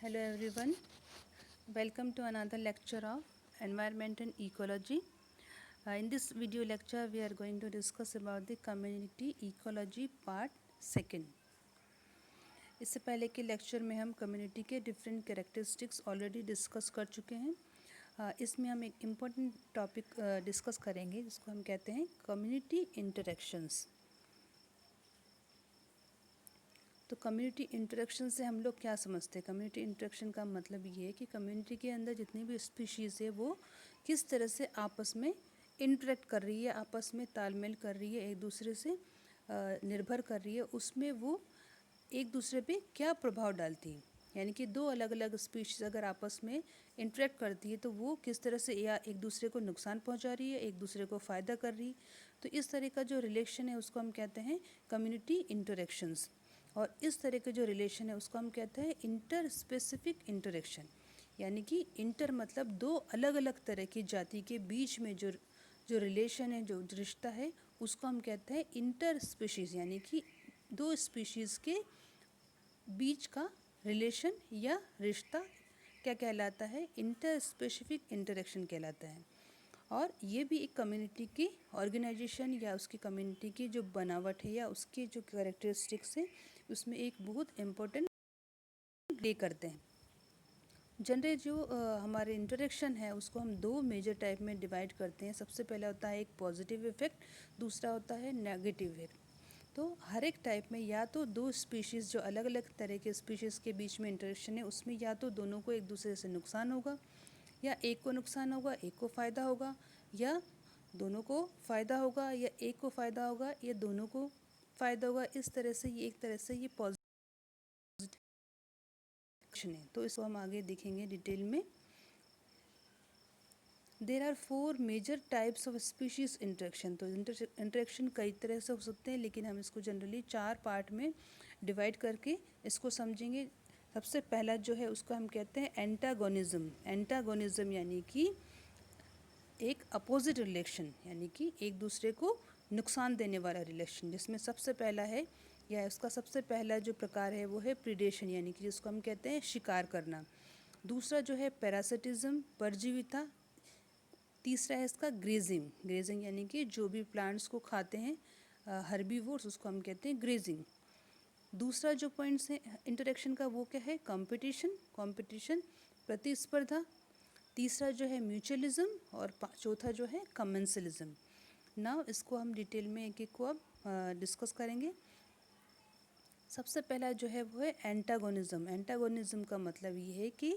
Hello everyone, welcome to another lecture of Environment and Ecology. In this video lecture we are going to discuss about the Community Ecology Part 2. इससे पहले के lecture में हम community के different characteristics already discuss कर चुके हैं। इसमें हम एक इम्पोर्टेंट टॉपिक डिस्कस करेंगे जिसको हम कहते हैं कम्युनिटी इंटरेक्शंस। तो कम्युनिटी इंटरेक्शन से हम लोग क्या समझते हैं? कम्युनिटी इंटरेक्शन का मतलब ये है कि कम्युनिटी के अंदर जितनी भी स्पीशीज़ है वो किस तरह से आपस में इंटरेक्ट कर रही है, आपस में तालमेल कर रही है, एक दूसरे से निर्भर कर रही है, उसमें वो एक दूसरे पे क्या प्रभाव डालती है। यानी कि दो अलग अलग स्पीशीज़ अगर आपस में इंटरेक्ट करती है तो वो किस तरह से या एक दूसरे को नुकसान पहुंचा रही है, एक दूसरे को फ़ायदा कर रही है। तो इस तरह का जो रिलेशन है उसको हम कहते हैं कम्युनिटी इंटरेक्शंस। और इस तरह के जो रिलेशन है उसको हम कहते हैं इंटर स्पेसिफिक इंटरेक्शन। यानी कि इंटर मतलब दो अलग अलग तरह की जाति के बीच में जो रिलेशन है, जो रिश्ता है, उसको हम कहते हैं इंटर स्पीशीज़। यानी कि दो स्पीशीज़ के बीच का रिलेशन या रिश्ता क्या कहलाता है? इंटर स्पेसिफिक इंटरेक्शन कहलाता है। और ये भी एक कम्युनिटी की ऑर्गेनाइजेशन या उसकी कम्युनिटी की जो बनावट है या उसके जो कैरेक्टरिस्टिक्स है उसमें एक बहुत इम्पोर्टेंट प्ले करते हैं। जनरली जो हमारे इंटरेक्शन है उसको हम दो मेजर टाइप में डिवाइड करते हैं। सबसे पहला होता है एक पॉजिटिव इफेक्ट, दूसरा होता है नेगेटिव इफेक्ट। तो हर एक टाइप में या तो दो स्पीशीज़ जो अलग अलग तरह के स्पीशीज़ के बीच में इंटरेक्शन है उसमें या तो दोनों को एक दूसरे से नुकसान होगा, या एक को नुकसान होगा एक को फ़ायदा होगा, या दोनों को फ़ायदा होगा या एक को फ़ायदा होगा या दोनों को फ़ायदा होगा। इस तरह से ये एक तरह से ये पॉजिटिव है। तो इसको हम आगे देखेंगे डिटेल में। There are 4 major types of species interaction. तो इंटरेक्शन कई तरह से हो सकते हैं लेकिन हम इसको जनरली 4 पार्ट में डिवाइड करके इसको समझेंगे। सबसे पहला जो है उसको हम कहते हैं एंटागोनिज्म। एंटागोनिज्म यानी कि एक अपोजिट रिलेशन, यानी कि एक दूसरे को नुकसान देने वाला रिलेशन, जिसमें सबसे पहला है या उसका सबसे पहला जो प्रकार है वो है प्रीडेशन, यानी कि जिसको हम कहते हैं शिकार करना। दूसरा जो है पैरासिटिज्म, परजीविता। तीसरा है इसका ग्रेजिंग। ग्रेजिंग यानी कि जो भी प्लांट्स को खाते हैं हर्बीवोर्स, उसको हम कहते हैं ग्रेजिंग। दूसरा जो पॉइंट्स है इंटरेक्शन का वो क्या है? कंपटीशन। कंपटीशन प्रतिस्पर्धा। तीसरा जो है म्यूचुअलिज्म और चौथा जो है कमेंसलिज्म। नाउ इसको हम डिटेल में एक एक को अब डिस्कस करेंगे। सबसे पहला जो है वो है एंटागोनिज्म। एंटागोनिज्म का मतलब ये है कि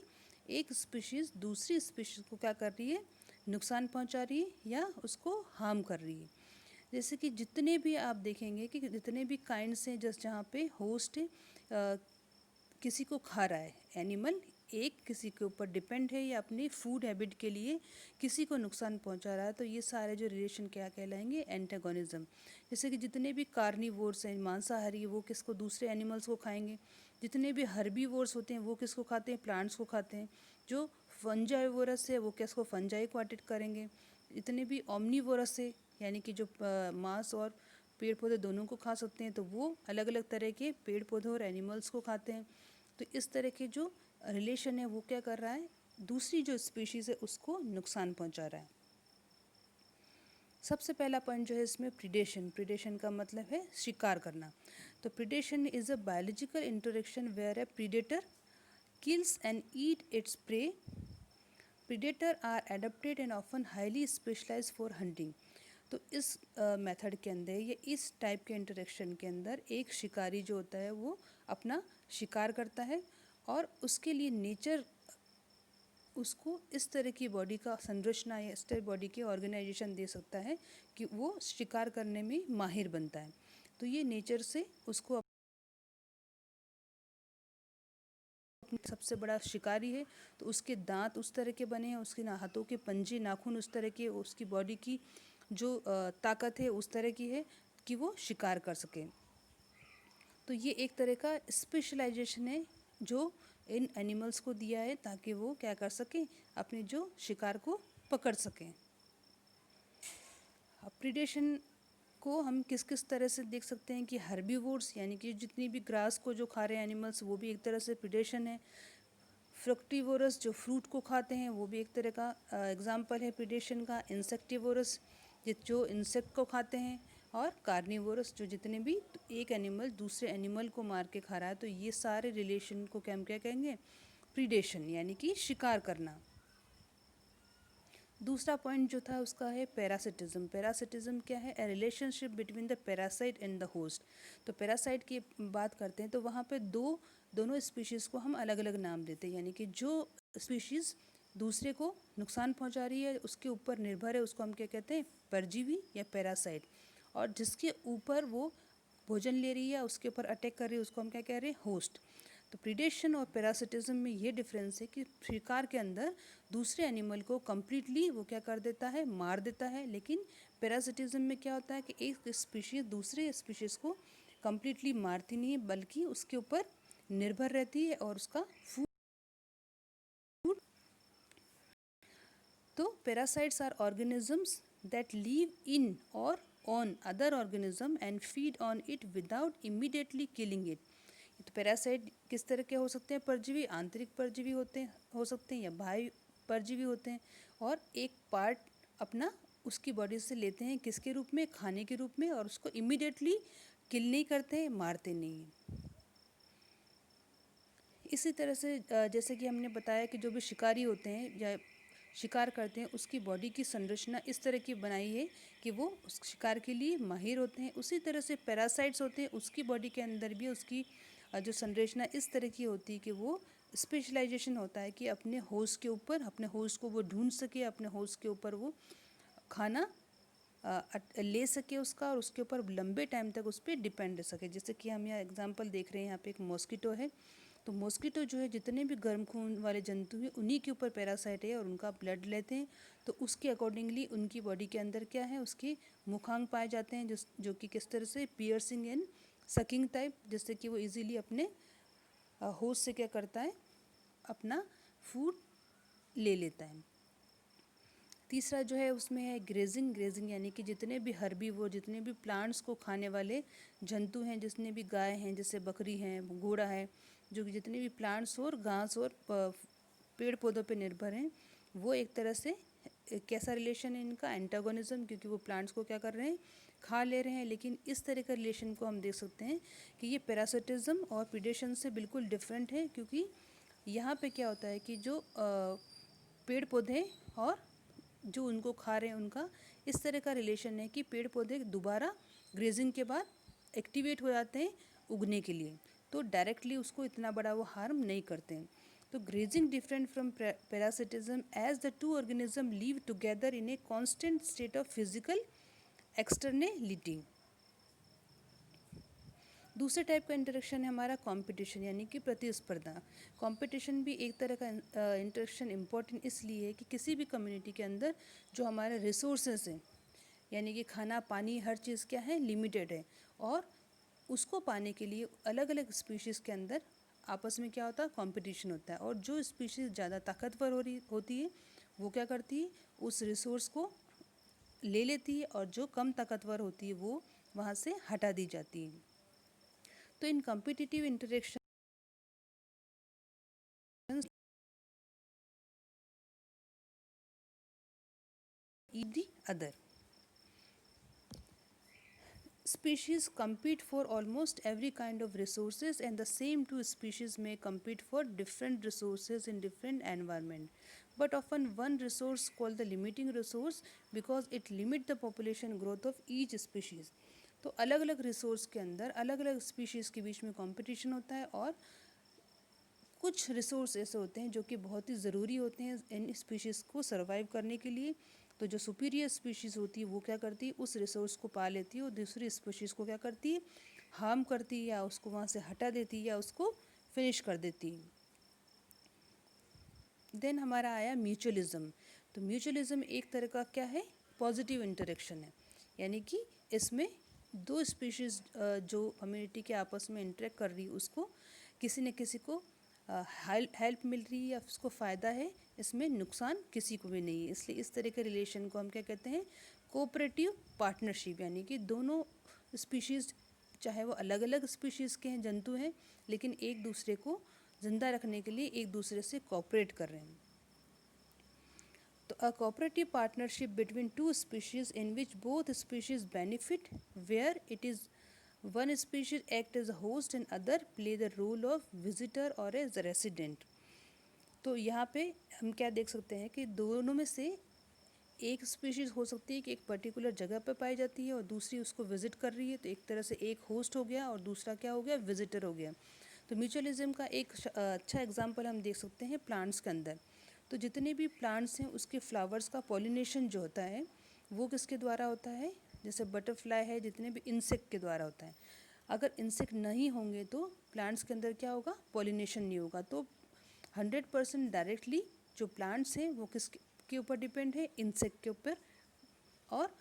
एक स्पीशीज़ दूसरी स्पीशीज़ को क्या कर रही है? नुकसान पहुंचा रही है या उसको हार्म कर रही है। जैसे कि जितने भी आप देखेंगे कि जितने भी काइंड्स हैं जहाँ पे होस्ट किसी को खा रहा है, एनिमल एक किसी के ऊपर डिपेंड है या अपनी फूड हैबिट के लिए किसी को नुकसान पहुंचा रहा है, तो ये सारे जो रिलेशन क्या कहलाएंगे? एंटागोनिज्म। जैसे कि जितने भी कार्निवोर्स हैं, मांसाहारी, वो किसको? दूसरे एनिमल्स को खाएंगे। जितने भी हर्बीवोर्स होते हैं वो किसको खाते हैं? प्लांट्स को खाते हैं। जो फंजाइवोरस है वो किसको? फंजाई को अटैक करेंगे। जितने भी ओमनीवोरस है यानी कि जो मांस और पेड़ पौधे दोनों को खा सकते हैं, तो वो अलग अलग तरह के पेड़ पौधे और एनिमल्स को खाते हैं। तो इस तरह के जो रिलेशन है वो क्या कर रहा है? दूसरी जो स्पीशीज़ है उसको नुकसान पहुंचा रहा है। सबसे पहला पॉइंट जो है इसमें प्रीडेशन। प्रीडेशन का मतलब है शिकार करना। तो predation is a biological interaction where a predator kills and eat its prey. Predator are adapted and often highly specialized for hunting. तो इस मेथड के अंदर या इस टाइप के इंटरेक्शन के अंदर एक शिकारी जो होता है वो अपना शिकार करता है और उसके लिए नेचर उसको इस तरह की बॉडी का संरचना या इस तरह बॉडी की ऑर्गेनाइजेशन दे सकता है कि वो शिकार करने में माहिर बनता है। तो ये नेचर से उसको सबसे बड़ा शिकारी है तो उसके दांत उस तरह के बने हैं, उसके हाथों के पंजे नाखून उस तरह के, उसकी बॉडी की जो ताकत है उस तरह की है कि वो शिकार कर सके। तो ये एक तरह का स्पेशलाइजेशन है जो इन एनिमल्स को दिया है ताकि वो क्या कर सकें? अपने जो शिकार को पकड़ सकें। प्रीडेशन को हम किस किस तरह से देख सकते हैं कि हर्बीवोर्स यानी कि जितनी भी ग्रास को जो खा रहे हैं एनिमल्स वो भी एक तरह से प्रीडेशन है। फ्रुक्टिवोरस जो फ्रूट को खाते हैं वो भी एक तरह का एग्जाम्पल है प्रीडेशन का। इंसेक्टिवोरस जो इंसेक्ट को खाते हैं, और कार्निवोरस जो जितने भी एक एनिमल दूसरे एनिमल को मार के खा रहा है। तो ये सारे रिलेशन को क्या हम क्या कहेंगे, प्रीडेशन, यानी कि शिकार करना। दूसरा पॉइंट जो था उसका है पैरासिटिज्म। पैरासिटिज्म क्या है, ए relationship between the parasite and the host. तो पैरासाइट की बात करते हैं तो वहाँ पे दोनों स्पीशीज़ को हम अलग अलग नाम देते हैं, यानी कि जो स्पीशीज़ दूसरे को नुकसान पहुँचा रही है, उसके ऊपर निर्भर है, उसको हम क्या कहते हैं, परजीवी या पैरासाइट। और जिसके ऊपर वो भोजन ले रही है, उसके ऊपर अटैक कर रही है, उसको हम क्या कह रहे हैं, होस्ट। तो प्रीडेशन और पैरासिटिज्म में ये डिफरेंस है कि शिकार के अंदर दूसरे एनिमल को कम्प्लीटली वो क्या कर देता है, मार देता है। लेकिन पैरासिटिज्म में क्या होता है कि एक स्पीशीज़ दूसरे स्पीशीज़ को कम्प्लीटली मारती नहीं है, बल्कि उसके ऊपर निर्भर रहती है और उसका फूड। तो parasites are organisms that live in और on other organism and feed on it without immediately killing it. तो पैरासाइट किस तरह के हो सकते हैं, परजीवी, आंतरिक परजीवी हो सकते हैं या बाह्य परजीवी होते हैं, और एक पार्ट अपना उसकी बॉडी से लेते हैं, किसके रूप में, खाने के रूप में, और उसको इमीडिएटली किल नहीं करते हैं, मारते नहीं हैं। इसी तरह से जैसे कि हमने बताया कि जो भी शिकारी होते हैं या शिकार करते हैं, उसकी बॉडी की संरचना इस तरह की बनाई है कि वो उस शिकार के लिए माहिर होते हैं। उसी तरह से पैरासाइट्स होते हैं, उसकी बॉडी के अंदर भी उसकी जो संरचना इस तरह की होती है कि वो स्पेशलाइजेशन होता है कि अपने होस्ट के ऊपर, अपने होस्ट को वो ढूंढ सके, अपने होस्ट के ऊपर वो खाना ले सके उसका, और उसके ऊपर लंबे टाइम तक उस पर डिपेंड रह सके। जैसे कि हम यहाँ एग्जांपल देख रहे हैं, यहाँ पे एक मॉस्किटो है। तो मॉस्किटो जो है, जितने भी गर्म खून वाले जंतु हैं उन्हीं के ऊपर पैरासाइट है और उनका ब्लड लेते हैं। तो उसके अकॉर्डिंगली उनकी बॉडी के अंदर क्या है, उसके मुखांग पाए जाते हैं, जो कि किस तरह से पियर्सिंग एंड सकिंग टाइप, जिससे कि वो इजीली अपने होस्ट से क्या करता है, अपना फूड ले लेता है। तीसरा जो है उसमें है ग्रेजिंग। ग्रेजिंग यानी कि जितने भी हर्बीवोर, जितने भी प्लांट्स को खाने वाले जंतु हैं, जितने भी गाय हैं, जैसे बकरी हैं, घोड़ा है, जो कि जितने भी प्लांट्स और घास और पेड़ पौधों पे निर्भर हैं, वो एक तरह से कैसा रिलेशन है इनका, एंटागोनिज्म, क्योंकि वो प्लांट्स को क्या कर रहे हैं, खा ले रहे हैं। लेकिन इस तरह का रिलेशन को हम देख सकते हैं कि ये पैरासिटिज्म और प्रीडेशन से बिल्कुल डिफरेंट है, क्योंकि यहाँ पे क्या होता है कि जो पेड़ पौधे और जो उनको खा रहे हैं उनका इस तरह का रिलेशन है कि पेड़ पौधे दोबारा ग्रेजिंग के बाद एक्टिवेट हो जाते हैं उगने के लिए, तो डायरेक्टली उसको इतना बड़ा वो हार्म नहीं करते हैं। तो grazing different from parasitism as the two organism live together in a constant state of physical externality. दूसरे टाइप का इंटरेक्शन है हमारा कंपटीशन, यानी कि प्रतिस्पर्धा। कंपटीशन भी एक तरह का इंटरेक्शन इम्पोर्टेंट इसलिए है कि किसी भी कम्युनिटी के अंदर जो हमारे रिसोर्सेज हैं, यानी कि खाना पानी हर चीज़ क्या है, लिमिटेड है, और उसको पाने के लिए अलग अलग स्पीशीज़ के अंदर आपस में क्या होता है, कंपटीशन होता है। और जो स्पीशीज़ ज़्यादा ताकतवर होती है वो क्या करती है, उस रिसोर्स को ले लेती है, और जो कम ताकतवर होती है वो वहाँ से हटा दी जाती है। तो in competitive interaction eat the other. Species compete for almost every kind of resources, and the same two species may compete for different resources in different environment. But often one resource called the limiting resource because it limit the population growth of each species. तो अलग अलग resource के अंदर अलग अलग species के बीच में competition होता है, और कुछ रिसोर्स ऐसे होते हैं जो कि बहुत ही ज़रूरी होते हैं इन स्पीशीज़ को सर्वाइव करने के लिए। तो जो सुपीरियर स्पीशीज़ होती है वो क्या करती है, उस रिसोर्स को पा लेती है, और दूसरी स्पीशीज़ को क्या करती है, हार्म करती है, या उसको वहाँ से हटा देती है, या उसको फिनिश कर देती है। देन हमारा आया म्यूचुअलिज्म। तो म्यूचुअलिज्म एक तरह का क्या है, पॉजिटिव इंटरेक्शन है, यानी कि इसमें दो स्पीशीज़ जो कम्युनिटी के आपस में इंटरेक्ट कर रही है, उसको किसी न किसी को हेल्प मिल रही है या उसको फ़ायदा है, इसमें नुकसान किसी को भी नहीं है। इसलिए इस तरह के रिलेशन को हम क्या कहते हैं, कोऑपरेटिव पार्टनरशिप, यानी कि दोनों स्पीशीज़ चाहे वो अलग अलग स्पीशीज़ के हैं, जंतु हैं, लेकिन एक दूसरे को जिंदा रखने के लिए एक दूसरे से कोऑपरेट कर रहे हैं। तो a cooperative partnership between two species in which both species benefit, where it is one species act as a host and other play the role of visitor और एज रेसिडेंट। तो यहाँ पे हम क्या देख सकते हैं कि दोनों में से एक स्पीशीज़ हो सकती है कि एक पर्टिकुलर जगह पर पाई जाती है और दूसरी उसको विजिट कर रही है, तो एक तरह से एक होस्ट हो गया और दूसरा क्या हो गया, विजिटर हो गया। तो म्यूचुअलिज्म का एक अच्छा एग्जांपल हम देख सकते हैं प्लांट्स के अंदर। तो जितने भी प्लांट्स हैं उसके फ्लावर्स का पॉलिनेशन जो होता है वो किसके द्वारा होता है, जैसे बटरफ्लाई है, जितने भी इंसेक्ट के द्वारा होता है। अगर इंसेक्ट नहीं होंगे तो प्लांट्स के अंदर क्या होगा, पॉलिनेशन नहीं होगा। तो 100% डायरेक्टली जो प्लांट्स हैं वो किसके के ऊपर डिपेंड है, इंसेक्ट के ऊपर। और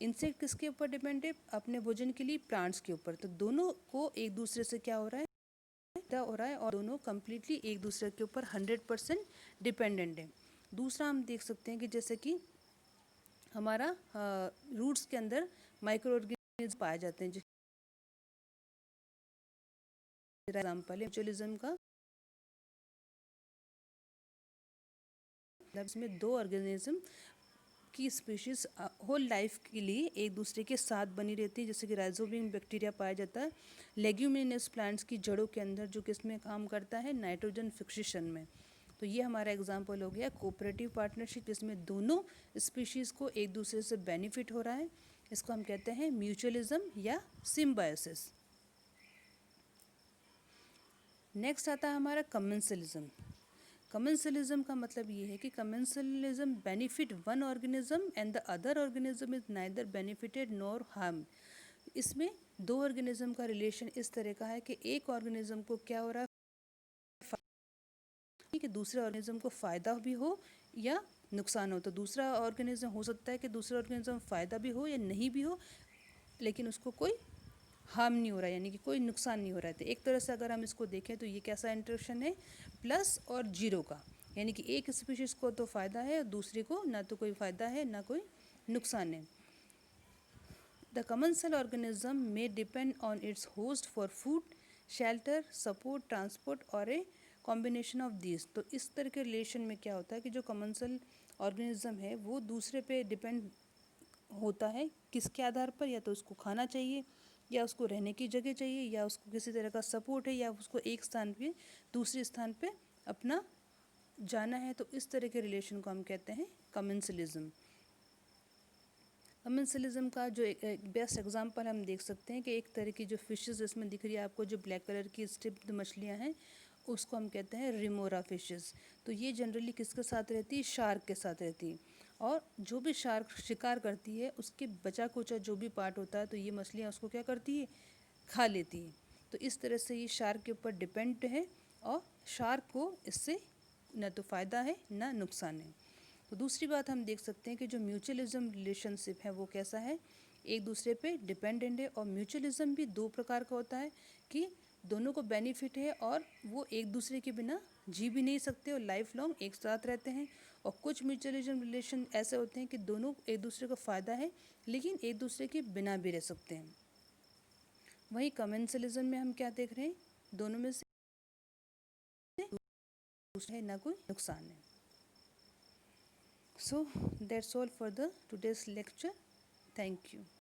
इंसेक्ट किसके ऊपर डिपेंड है, अपने भोजन के लिए प्लांट्स के ऊपर। तो दोनों को एक दूसरे से क्या हो रहा है, हो रहा है, और दोनों कम्प्लीटली एक दूसरे के ऊपर 100% डिपेंडेंट है। दूसरा हम देख सकते हैं कि जैसे कि हमारा रूट्स के अंदर माइक्रो ऑर्गेनिज्म पाए जाते हैं, एग्जाम्पल है म्यूचुअलिज्म का। इसमें दो ऑर्गेनिज्म की स्पीशीज होल लाइफ के लिए एक दूसरे के साथ बनी रहती है, जैसे कि राइजोबियम बैक्टीरिया पाया जाता है लेग्यूमिनस प्लांट्स की जड़ों के अंदर, जो किसमें काम करता है, नाइट्रोजन फिक्सेशन में। तो ये हमारा एग्जांपल हो गया कोऑपरेटिव पार्टनरशिप, जिसमें दोनों स्पीशीज़ को एक दूसरे से बेनिफिट हो रहा है। इसको हम कहते हैं म्यूचुअलिज्म या सिम्बायोसिस। नेक्स्ट आता है हमारा कमेंसलिज्म। कमेंसलिज्म का मतलब ये है कि commensalism benefit one organism and the other organism is neither benefited nor harm. इसमें दो ऑर्गेनिज्म का रिलेशन इस तरह का है कि एक ऑर्गेनिज्म को क्या हो रहा है कि दूसरे ऑर्गेनिज्म को फ़ायदा भी हो या नुकसान हो। तो दूसरा ऑर्गेनिज्म हो सकता है कि दूसरा ऑर्गेनिज्म फ़ायदा भी हो या नहीं भी हो, लेकिन उसको कोई हार्म नहीं हो रहा है, यानी कि कोई नुकसान नहीं हो रहा है। तो एक तरह से अगर हम इसको देखें तो ये कैसा इंटरेक्शन है, प्लस और जीरो का, यानी कि एक स्पीशीज़ को तो फ़ायदा है और दूसरे को ना तो कोई फ़ायदा है ना कोई नुकसान है। The commensal organism may depend on it's host for food, shelter, support, transport और ए कॉम्बिनेशन ऑफ दिस। तो इस तरह के रिलेशन में क्या होता है कि जो कमेंसल ऑर्गेनिज्म है वो दूसरे पे डिपेंड होता है, किसके आधार पर, या तो उसको खाना चाहिए या उसको रहने की जगह चाहिए या उसको किसी तरह का सपोर्ट है या उसको एक स्थान पे दूसरे स्थान पे अपना जाना है। तो इस तरह के रिलेशन को हम कहते हैं कमेंसलिज्म। कमेंसलिज्म का जो एक बेस्ट एग्जांपल हम देख सकते हैं कि एक तरह की जो फिशेस इसमें दिख रही है आपको, जो ब्लैक कलर की स्ट्रिप्ड मछलियाँ हैं, उसको हम कहते हैं रिमोरा फिशेस। तो ये जनरली किसके साथ रहती है, शार्क के साथ रहती है। और जो भी शार्क शिकार करती है उसके बचा कुचा जो भी पार्ट होता है तो ये मछलियाँ उसको क्या करती है, खा लेती है। तो इस तरह से ये शार्क के ऊपर डिपेंड है और शार्क को इससे न तो फ़ायदा है ना नुकसान है। तो दूसरी बात हम देख सकते हैं कि जो म्यूचुअलिज्म रिलेशनशिप है वो कैसा है, एक दूसरे पे डिपेंडेंट है। और म्यूचुअलिज्म भी दो प्रकार का होता है कि दोनों को बेनिफिट है और वो एक दूसरे के बिना जी भी नहीं सकते और लाइफ लॉन्ग एक साथ रहते हैं। और कुछ म्यूचुअलिज्म रिलेशन ऐसे होते हैं कि दोनों एक दूसरे को फ़ायदा है लेकिन एक दूसरे के बिना भी रह सकते हैं। वहीं कमेंसलिज्म में हम क्या देख रहे हैं, दोनों में से दूसरा है ना कोई नुकसान है। So that's all for the today's lecture. Thank you.